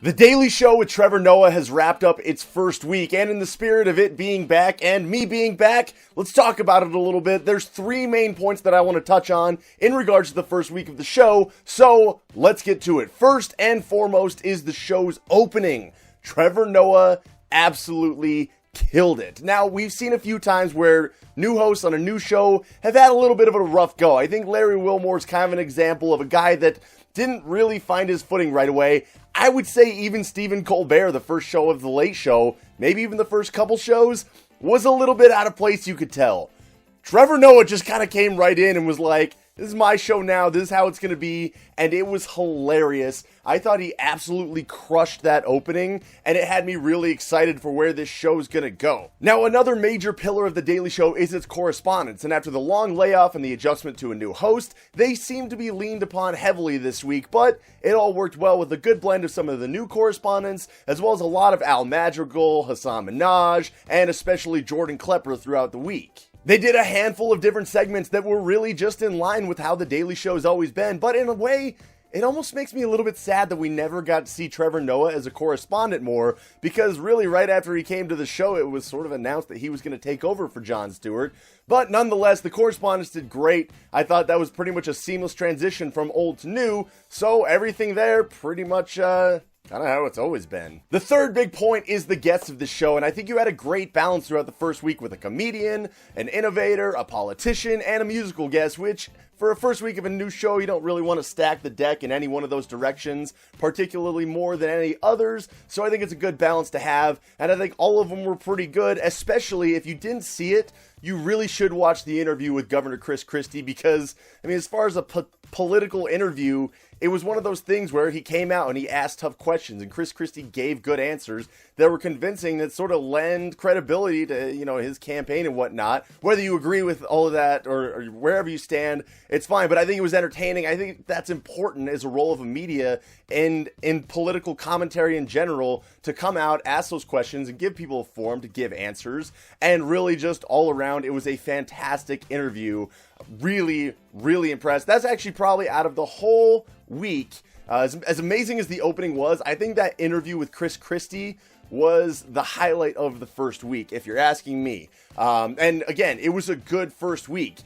The Daily Show with Trevor Noah has wrapped up its first week, and in the spirit of it being back and me being back, let's talk about it a little bit. There's three main points that I want to touch on in regards to the first week of the show, so let's get to it. First and foremost is the show's opening. Trevor Noah absolutely killed it. Now, we've seen a few times where new hosts on a new show have had a little bit of a rough go. I think Larry Wilmore's kind of an example of a guy that didn't really find his footing right away. I would say even Stephen Colbert, the first show of The Late Show, maybe even the first couple shows, was a little bit out of place, you could tell. Trevor Noah just kind of came right in and was like, this is my show now, this is how it's going to be, and it was hilarious. I thought he absolutely crushed that opening, and it had me really excited for where this show is going to go. Now, another major pillar of The Daily Show is its correspondence, and after the long layoff and the adjustment to a new host, they seem to be leaned upon heavily this week, but it all worked well with a good blend of some of the new correspondents, as well as a lot of Al Madrigal, Hassan Minaj, and especially Jordan Klepper throughout the week. They did a handful of different segments that were really just in line with how The Daily Show has always been, but in a way, it almost makes me a little bit sad that we never got to see Trevor Noah as a correspondent more, because really right after he came to the show, it was sort of announced that he was going to take over for Jon Stewart. But nonetheless, the correspondents did great. I thought that was pretty much a seamless transition from old to new, so everything there pretty much, kind of how it's always been. The third big point is the guests of the show, and I think you had a great balance throughout the first week with a comedian, an innovator, a politician, and a musical guest, which, for a first week of a new show, you don't really want to stack the deck in any one of those directions, particularly more than any others, so I think it's a good balance to have, and I think all of them were pretty good, especially if you didn't see it, you really should watch the interview with Governor Chris Christie, because, I mean, as far as a political interview, it was one of those things where he came out and he asked tough questions, and Chris Christie gave good answers that were convincing, that sort of lend credibility to, you know, his campaign and whatnot. Whether you agree with all of that or wherever you stand, it's fine, but I think it was entertaining. I think that's important as a role of a media and in political commentary in general, to come out, ask those questions, and give people a forum to give answers, and really just all around, it was a fantastic interview. Really, really impressed. That's actually probably out of the whole week, as amazing as the opening was, I think that interview with Chris Christie was the highlight of the first week, if you're asking me. And again, it was a good first week.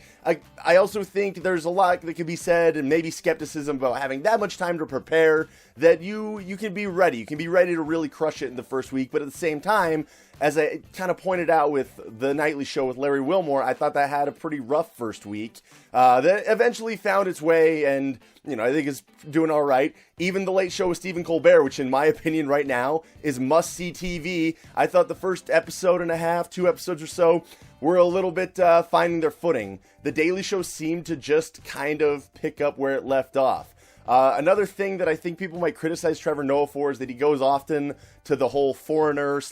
I also think there's a lot that can be said, and maybe skepticism about having that much time to prepare, that you can be ready. You can be ready to really crush it in the first week, but at the same time, as I kind of pointed out with the nightly show with Larry Wilmore, I thought that had a pretty rough first week. That eventually found its way, and, you know, I think it's doing all right. Even the Late Show with Stephen Colbert, which in my opinion right now is must-see TV. I thought the first episode and a half, 2 episodes or so, were a little bit finding their footing. The Daily Show seemed to just kind of pick up where it left off. Another thing that I think people might criticize Trevor Noah for is that he goes often to the whole foreigner /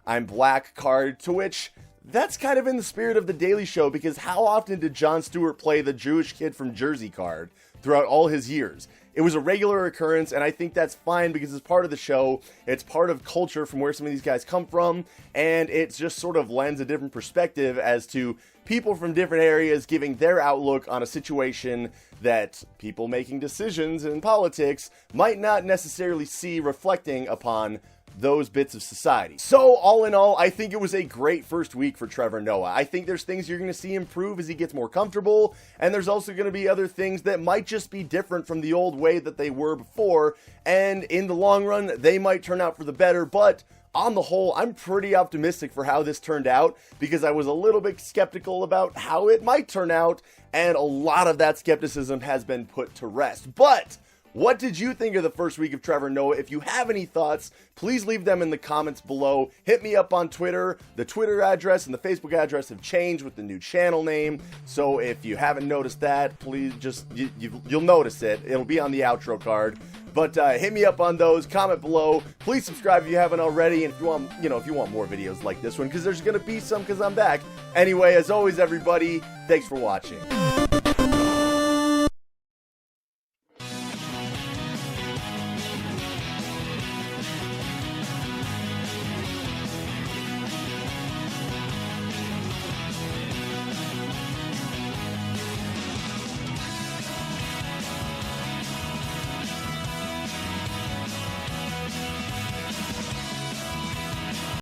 I'm black card, to which that's kind of in the spirit of The Daily Show, because how often did Jon Stewart play the Jewish kid from Jersey card throughout all his years? It was a regular occurrence, and I think that's fine because it's part of the show. It's part of culture from where some of these guys come from, and it just sort of lends a different perspective as to people from different areas giving their outlook on a situation that people making decisions in politics might not necessarily see reflecting upon those bits of society. So all in all, I think it was a great first week for Trevor Noah. I think there's things you're going to see improve as he gets more comfortable, and there's also going to be other things that might just be different from the old way that they were before, and in the long run, they might turn out for the better, but on the whole, I'm pretty optimistic for how this turned out, because I was a little bit skeptical about how it might turn out, and a lot of that skepticism has been put to rest. But what did you think of the first week of Trevor Noah? If you have any thoughts, please leave them in the comments below. Hit me up on Twitter. The Twitter address and the Facebook address have changed with the new channel name. So if you haven't noticed that, please just, you'll notice it. It'll be on the outro card. But hit me up on those, comment below. Please subscribe if you haven't already, and if you want, if you want more videos like this one, because there's going to be some, because I'm back. Anyway, as always, everybody, thanks for watching.